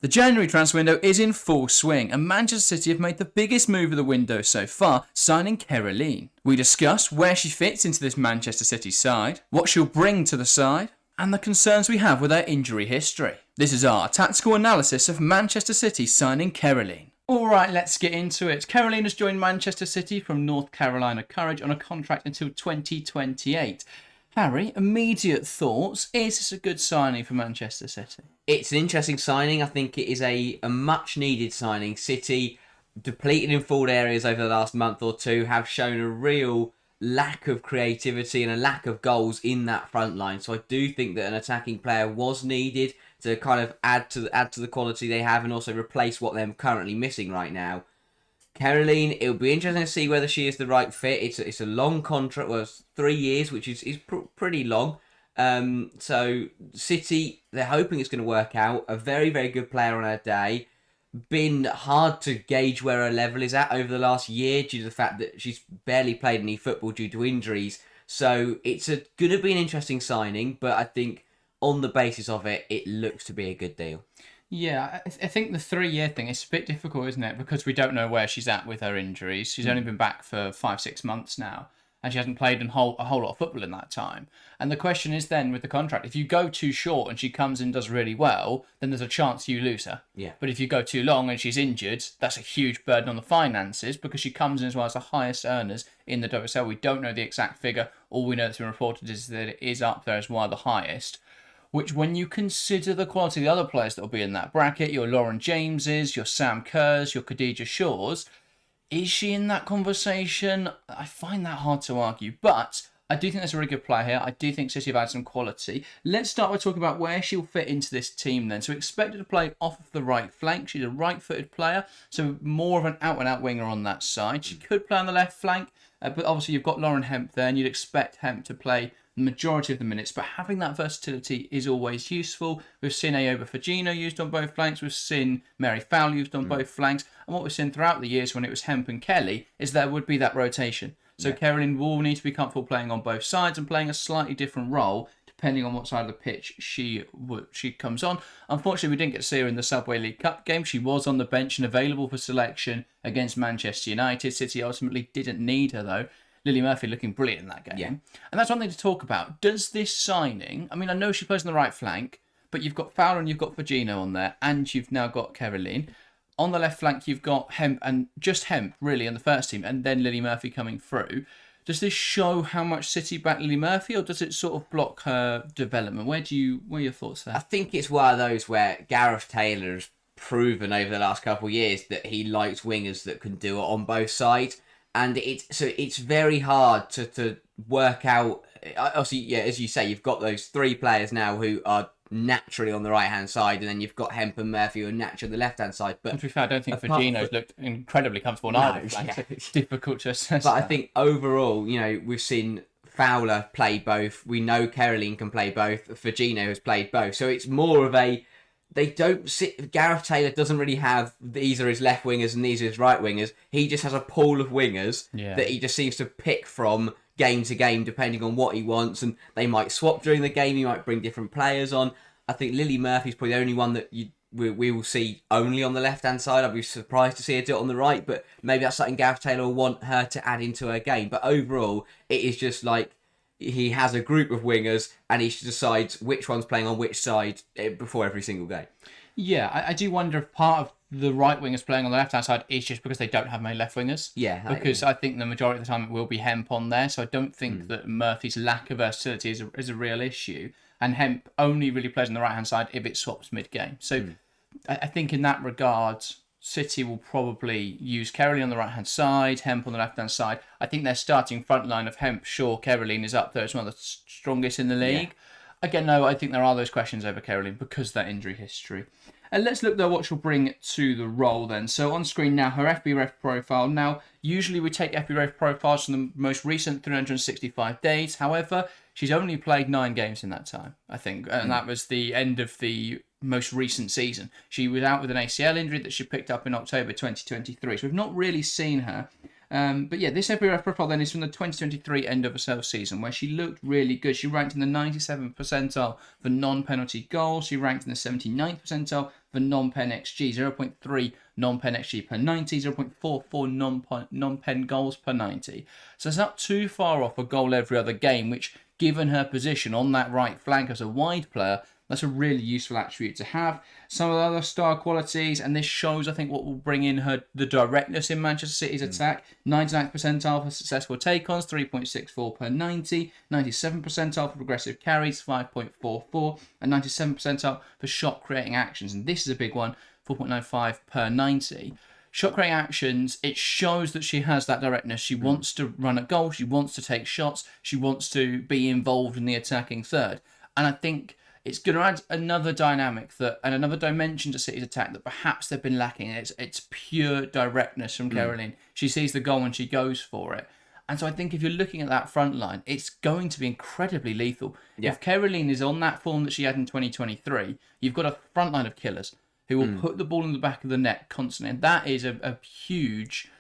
The January transfer window is in full swing, and Manchester City have made the biggest move of the window so far, signing Kerolin. We discuss where she fits into this Manchester City side, what she'll bring to the side, and the concerns we have with her injury history. This is our tactical analysis of Manchester City signing Kerolin. Alright, let's get into it. Kerolin has joined Manchester City from North Carolina Courage on a contract until 2028. Harry, immediate thoughts. Is this a good signing for Manchester City? It's an interesting signing. I think it is a much needed signing. City, depleted in forward areas over the last month or two, have shown a real lack of creativity and a lack of goals in that front line. So I do think that an attacking player was needed to kind of add to the quality they have and also replace what they're currently missing right now. Kerolin, it'll be interesting to see whether she is the right fit. It's a long contract, well, it's 3 years, which is pretty long. So City, they're hoping it's going to work out. A very, very good player on her day. Been hard to gauge where her level is at over the last year due to the fact that she's barely played any football due to injuries. So it's going to be an interesting signing, but I think on the basis of it, it looks to be a good deal. Yeah, I think the 3-year thing is a bit difficult, isn't it? Because we don't know where she's at with her injuries. She's only been back for 5-6 months now, and she hasn't played a whole lot of football in that time. And the question is then with the contract, if you go too short and she comes in and does really well, then there's a chance you lose her. Yeah. But if you go too long and she's injured, that's a huge burden on the finances because she comes in as well as the highest earners in the WSL. We don't know the exact figure. All we know that's been reported is that it is up there as one of the highest. Which, when you consider the quality of the other players that will be in that bracket, your Lauren Jameses, your Sam Kerrs, your Khadija Shaws, is she in that conversation? I find that hard to argue, but I do think there's a really good player here. I do think City have had some quality. Let's start by talking about where she'll fit into this team then. So expect her to play off of the right flank. She's a right-footed player, so more of an out-and-out winger on that side. She could play on the left flank, but obviously you've got Lauren Hemp there, and you'd expect Hemp to play the majority of the minutes, but having that versatility is always useful. We've seen Ayoba Fagino used on both flanks, we've seen Mary Fowler used on both flanks, and what we've seen throughout the years when it was Hemp and Kelly is there would be that rotation. So Kerolin will need to be comfortable playing on both sides and playing a slightly different role depending on what side of the pitch she comes on. Unfortunately, we didn't get to see her in the Subway League Cup game. She was on the bench and available for selection against Manchester United. City ultimately didn't need her though. Lily Murphy looking brilliant in that game. Yeah. And that's one thing to talk about. Does this signing, I mean, I know she plays on the right flank, but you've got Fowler and you've got Fagino on there, and you've now got Kerolin. On the left flank, you've got Hemp, and just Hemp, really, on the first team, and then Lily Murphy coming through. Does this show how much City back Lily Murphy, or does it sort of block her development? What are your thoughts there? I think it's one of those where Gareth Taylor has proven over the last couple of years that he likes wingers that can do it on both sides. And it's very hard to work out. Obviously, yeah, as you say, you've got those 3 players now who are naturally on the right-hand side, and then you've got Hemp and Murphy who are naturally on the left-hand side. But to be fair, I don't think Fagino's looked incredibly comfortable now. Yeah. It's difficult to assess. But I think overall, we've seen Fowler play both. We know Kerolin can play both. Fagino has played both. So it's more of a... Gareth Taylor doesn't really have these are his left wingers and these are his right wingers. He just has a pool of wingers that he just seems to pick from game to game depending on what he wants, and they might swap during the game. He might bring different players on. I think Lily Murphy's probably the only one that we will see only on the left hand side. I'd be surprised to see her do it on the right, but maybe that's something Gareth Taylor will want her to add into her game. But overall, it is just like he has a group of wingers and he decides which one's playing on which side before every single game. Yeah, I do wonder if part of the right wingers playing on the left-hand side is just because they don't have many left wingers. Yeah. Because I think the majority of the time it will be Hemp on there, so I don't think that Murphy's lack of versatility is a real issue. And Hemp only really plays on the right-hand side if it swaps mid-game. So I think in that regard, City will probably use Kerolin on the right-hand side, Hemp on the left-hand side. I think their starting front line of Hemp, Shaw, Kerolin is up there as one of the strongest in the league. Yeah. Again, no, I think there are those questions over Kerolin because of that injury history. And let's look, though, what she'll bring to the role then. So on screen now, her FBref profile. Now, usually we take FBref profiles from the most recent 365 days. However, she's only played 9 games in that time, I think. And that was the end of the most recent season. She was out with an ACL injury that she picked up in October 2023. So we've not really seen her. But yeah, this FBref profile then is from the 2023 end of herself season, where she looked really good. She ranked in the 97th percentile for non-penalty goals. She ranked in the 79th percentile for non-pen XG, 0.3 non-pen XG per 90, 0.44 non-pen goals per 90. So it's not too far off a goal every other game, which, given her position on that right flank as a wide player, that's a really useful attribute to have. Some of the other star qualities, and this shows, I think, what will bring in the directness in Manchester City's attack. 99th percentile for successful take-ons, 3.64 per 90. 97th percentile for progressive carries, 5.44. And 97th percentile for shot-creating actions. And this is a big one, 4.95 per 90. Shot creating actions, it shows that she has that directness. She wants to run at goal, she wants to take shots, she wants to be involved in the attacking third. And I think it's going to add another dynamic and another dimension to City's attack that perhaps they've been lacking. It's pure directness from Kerolin. She sees the goal and she goes for it. And so I think if you're looking at that front line, it's going to be incredibly lethal. Yeah. If Kerolin is on that form that she had in 2023, you've got a front line of killers who will put the ball in the back of the net constantly. And that is a huge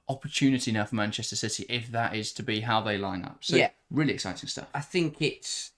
opportunity now for Manchester City if that is to be how they line up. So really exciting stuff. I think it's,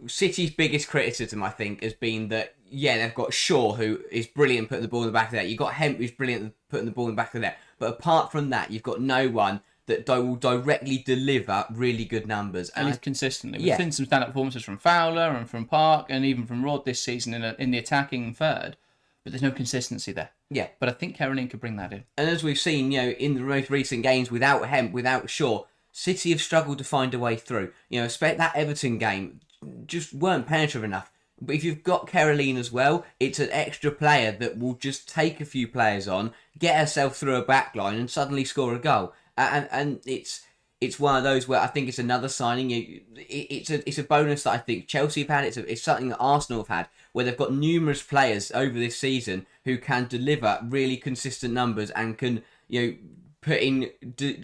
City's biggest criticism, I think, has been that, they've got Shaw, who is brilliant putting the ball in the back of the net. You've got Hemp, who's brilliant at putting the ball in the back of the net. But apart from that, you've got no one that will directly deliver really good numbers. At least consistently. We've seen some stand-up performances from Fowler and from Park and even from Rod this season in the attacking third. But there's no consistency there. Yeah. But I think Kerolin could bring that in. And as we've seen, in the most recent games, without Hemp, without Shaw, City have struggled to find a way through. That Everton game just weren't penetrative enough. But if you've got Kerolin as well, it's an extra player that will just take a few players on, get herself through a back line and suddenly score a goal. And it's one of those where I think it's another signing. It's a bonus that I think Chelsea have had. It's something that Arsenal have had, where they've got numerous players over this season who can deliver really consistent numbers and can put in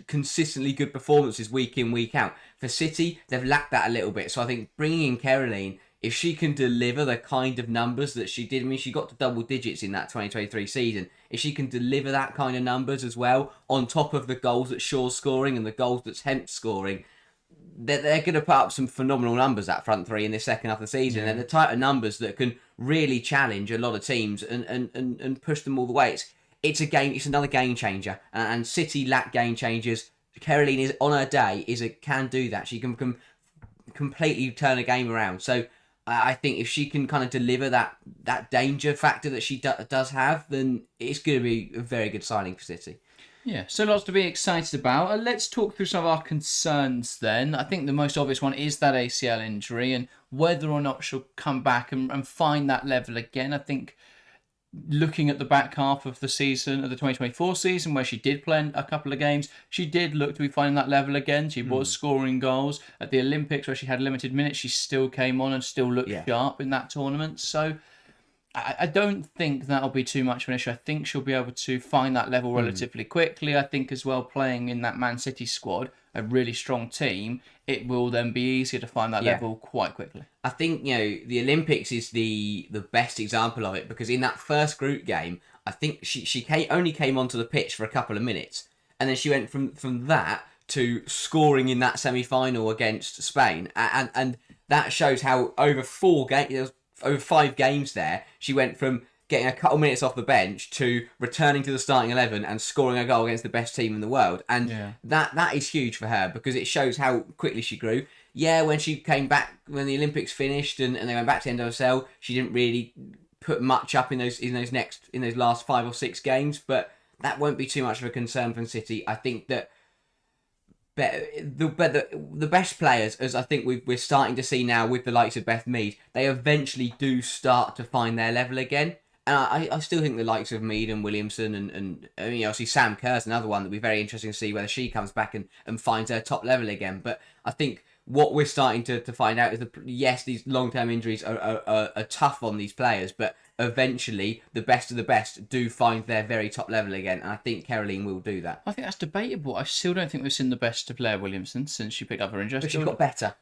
consistently good performances week in, week out. For City, they've lacked that a little bit. So I think bringing in Kerolin, if she can deliver the kind of numbers that she did, she got to double digits in that 2023 season. If she can deliver that kind of numbers as well, on top of the goals that Shaw's scoring and the goals that Hemp's scoring, they're going to put up some phenomenal numbers, that front three, in the second half of the season. Yeah. And the type of numbers that can really challenge a lot of teams and push them all the way. It's another game changer. And City lack game changers. Kerolin is, on her day, can do that. She can completely turn a game around. So I think if she can kind of deliver that danger factor that she does have, then it's going to be a very good signing for City. Yeah, so lots to be excited about. Let's talk through some of our concerns then. I think the most obvious one is that ACL injury and whether or not she'll come back and find that level again. I think looking at the back half of the season, of the 2024 season, where she did play a couple of games, she did look to be finding that level again. She was scoring goals. At the Olympics, where she had limited minutes, she still came on and still looked sharp in that tournament. So I don't think that'll be too much of an issue. I think she'll be able to find that level relatively quickly. I think as well, playing in that Man City squad, a really strong team, it will then be easier to find that level quite quickly. I think, the Olympics is the best example of it, because in that first group game, I think she only came onto the pitch for a couple of minutes, and then she went from that to scoring in that semi-final against Spain, and that shows how over 5 games there, she went from getting a couple minutes off the bench to returning to the starting 11 and scoring a goal against the best team in the world. And that is huge for her, because it shows how quickly she grew. Yeah, when she came back, when the Olympics finished and they went back to NWSL, she didn't really put much up in those last 5 or 6 games, but that won't be too much of a concern from City. I think that the best players, as I think we're starting to see now with the likes of Beth Mead, they eventually do start to find their level again. And I still think the likes of Mead and Williamson and obviously Sam Kerr's another one that'll be very interesting to see whether she comes back and finds her top level again. But I think what we're starting to find out is that, yes, these long-term injuries are tough on these players, but eventually the best of the best do find their very top level again, and I think Kerolin will do that. I think that's debatable. I still don't think we've seen the best of Blair Williamson since she picked up her injury. But she's got better.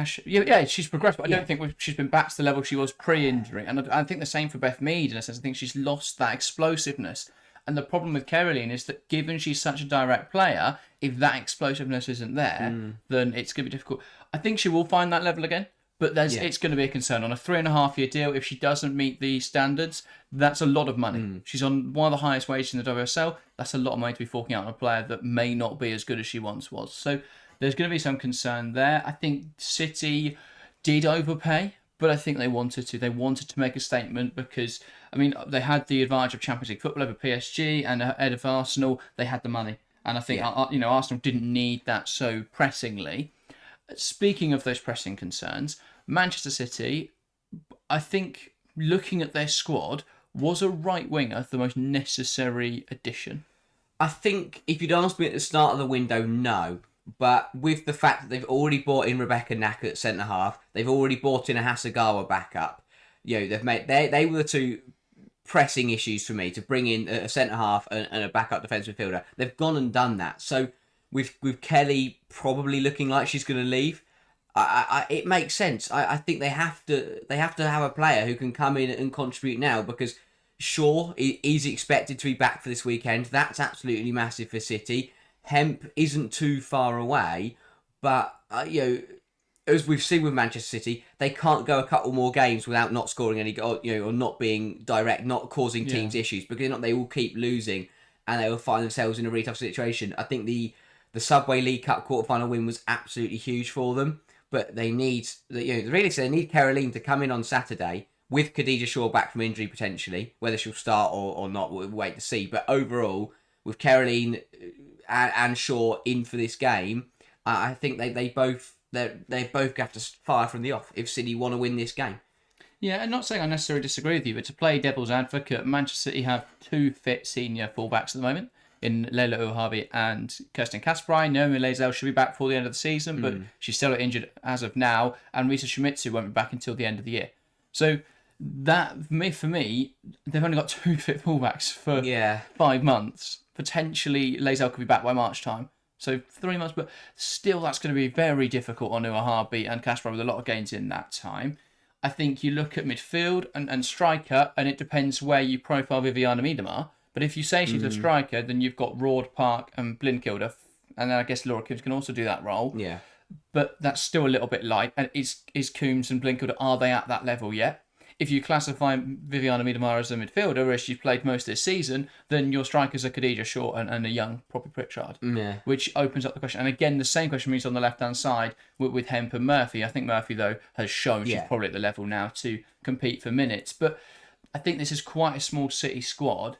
She's progressed, but I don't think she's been back to the level she was pre-injury. And I think the same for Beth Mead, in a sense. I think she's lost that explosiveness. And the problem with Kerolin is that, given she's such a direct player, if that explosiveness isn't there, then it's going to be difficult. I think she will find that level again, But it's going to be a concern on a 3.5-year deal. If she doesn't meet the standards, that's a lot of money. She's on one of the highest wages in the WSL. That's a lot of money to be forking out on a player that may not be as good as she once was. So there's going to be some concern there. I think City did overpay, but I think they wanted to. They wanted to make a statement because, I mean, they had the advantage of Champions League football over PSG and ahead of Arsenal. They had the money. And I think, Arsenal didn't need that so pressingly. Speaking of those pressing concerns, Manchester City, I think, looking at their squad, was a right winger the most necessary addition? I think if you'd asked me at the start of the window, no. But with the fact that they've already bought in Rebecca Knack at centre half, they've already bought in a Hasagawa backup. They've made they were the two pressing issues for me, to bring in a centre half and a backup defensive midfielder. They've gone and done that. So with Kelly probably looking like she's going to leave, it makes sense. I think they have to have a player who can come in and contribute now, because Shaw is expected to be back for this weekend. That's absolutely massive for City. Hemp isn't too far away, but as we've seen with Manchester City, they can't go a couple more games without not scoring any goal, or not being direct, not causing teams issues, because they will keep losing and they will find themselves in a really tough situation. I think the Subway League Cup quarterfinal win was absolutely huge for them, but they need really they need Kerolin to come in on Saturday with Khadija Shaw back from injury potentially. Whether she'll start or not, we'll wait to see. But overall, with Kerolin and Shaw in for this game, I think they both have to fire from the off if City want to win this game. Yeah, and not saying I necessarily disagree with you, but to play devil's advocate, Manchester City have 2 fit senior fullbacks at the moment in Leila Uhavi and Kirsten Kasperai. Naomi Lazell should be back before the end of the season, but she's still injured as of now, and Risa Shimizu won't be back until the end of the year. So that, for me, they've only got 2 fit fullbacks for 5 months. Potentially, Lazell could be back by March time. So 3 months, but still that's going to be very difficult on Uahabi and Kasper with a lot of gains in that time. I think you look at midfield and striker, and it depends where you profile Viviana Miedema. But if you say she's a striker, then you've got Rord, Park and Blinkilder, and then I guess Laura Coombs can also do that role. Yeah. But that's still a little bit light. And is Coombs and Blinkilder, are they at that level yet? If you classify Viviana Miedema as a midfielder, as she's played most this season, then your strikers are Khadija Shaw and a young Poppy Pritchard, which opens up the question. And again, the same question is on the left-hand side with Hemp and Murphy. I think Murphy, though, has shown she's probably at the level now to compete for minutes. But I think this is quite a small City squad.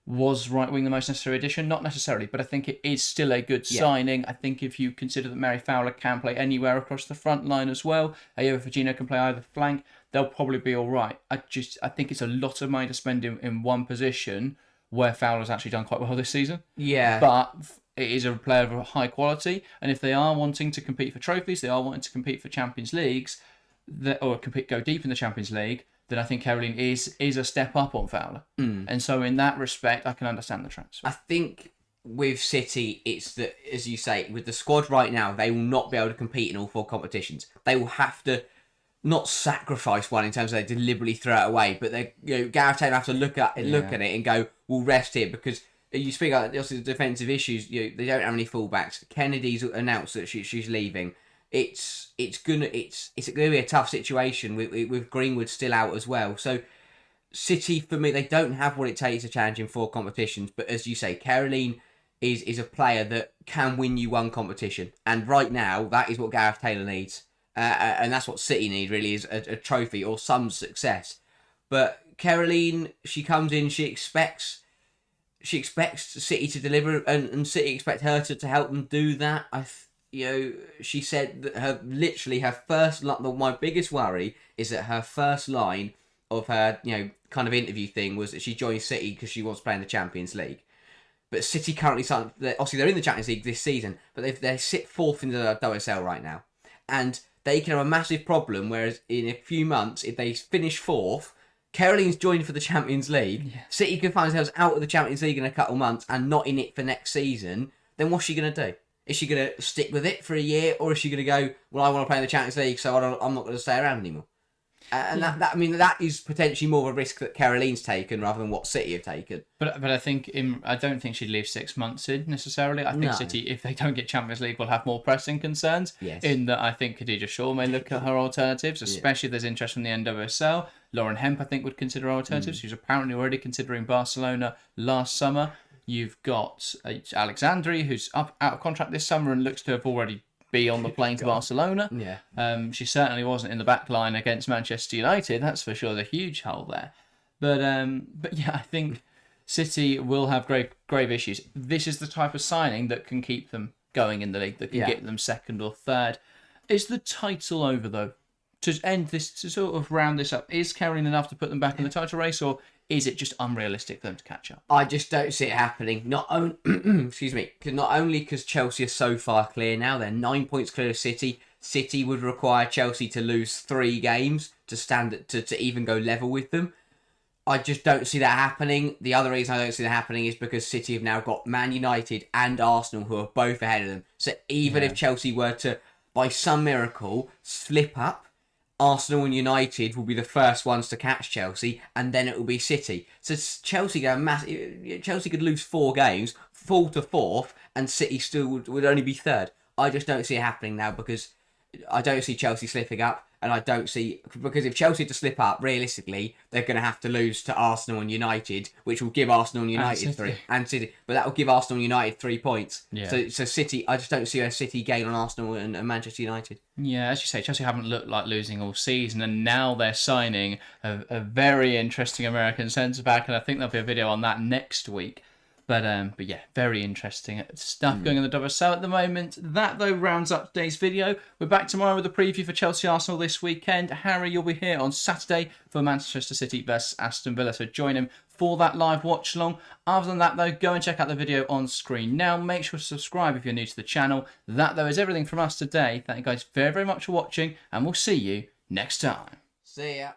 Was right wing the most necessary addition? Not necessarily, but I think it is still a good signing. I think if you consider that Mary Fowler can play anywhere across the front line as well, Ayo Virginia can play either flank, they'll probably be all right. I think it's a lot of money to spend in one position where Fowler's actually done quite well this season. Yeah. But it is a player of high quality, and if they are wanting to compete for trophies, they are wanting to compete for Champions Leagues, go deep in the Champions League, then I think Kerolin is a step up on Fowler. And so in that respect, I can understand the transfer. I think with City, it's that, as you say, with the squad right now, they will not be able to compete in all 4 competitions. They will have to not sacrifice one in terms of they deliberately throw it away, but Gareth Taylor have to look at it and go, we'll rest here, because you speak about the defensive issues. They don't have any fullbacks. Kennedy's announced that she's leaving. It's gonna be a tough situation with Greenwood still out as well. So City, for me, they don't have what it takes to challenge in 4 competitions. But as you say, Kerolin is a player that can win you one competition, and right now that is what Gareth Taylor needs, and that's what City need really, is a trophy or some success. But Kerolin, she comes in, she expects City to deliver, and City expect her to help them do that. She said that her first line, my biggest worry is that her first line of her, kind of interview thing was that she joined City because she wants to play in the Champions League. But City currently, obviously they're in the Champions League this season, but they sit 4th in the WSL right now. And they can have a massive problem, whereas in a few months, if they finish 4th, Kerolin's joined for the Champions League, City can find themselves out of the Champions League in a couple of months and not in it for next season, then what's she going to do? Is she going to stick with it for a year, or is she going to go, well, I want to play in the Champions League, so I'm not going to stay around anymore? And I mean, that is potentially more of a risk that Kerolin's taken rather than what City have taken. But I think I don't think she'd leave 6 months in necessarily. I think City, if they don't get Champions League, will have more pressing concerns. Yes. In that, I think Khadija Shaw may look at her alternatives, especially if there's interest from the NWSL. Lauren Hemp, I think, would consider alternatives. She's apparently already considering Barcelona last summer. You've got Alexandri, who's out of contract this summer and looks to have already be on the plane to Barcelona. Yeah. She certainly wasn't in the back line against Manchester United. That's for sure. There's a huge hole there. But yeah, I think City will have grave issues. This is the type of signing that can keep them going in the league, that can get them second or third. Is the title over, though? To end this, to sort of round this up, is Kerolin enough to put them back in the title race, or is it just unrealistic for them to catch up? I just don't see it happening. Not only, not only because Chelsea are so far clear now, they're 9 points clear of City. City would require Chelsea to lose 3 games to stand to even go level with them. I just don't see that happening. The other reason I don't see that happening is because City have now got Man United and Arsenal, who are both ahead of them. So even if Chelsea were to, by some miracle, slip up, Arsenal and United will be the first ones to catch Chelsea, and then it will be City. So Chelsea Chelsea could lose 4 games, fall to 4th, and City still would only be 3rd. I just don't see it happening now because I don't see Chelsea slipping up, and I don't see, because if Chelsea to slip up, realistically, they're going to have to lose to Arsenal and United, which will give Arsenal and United and City, but that will give Arsenal and United 3 points. Yeah. So City, I just don't see a City gain on Arsenal and Manchester United. Yeah, as you say, Chelsea haven't looked like losing all season, and now they're signing a very interesting American centre back, and I think there'll be a video on that next week. But yeah, very interesting stuff going on the WSL at the moment. That, though, rounds up today's video. We're back tomorrow with a preview for Chelsea Arsenal this weekend. Harry, you'll be here on Saturday for Manchester City vs Aston Villa, so join him for that live watch along. Other than that, though, go and check out the video on screen now. Make sure to subscribe if you're new to the channel. That, though, is everything from us today. Thank you guys very, very much for watching, and we'll see you next time. See ya.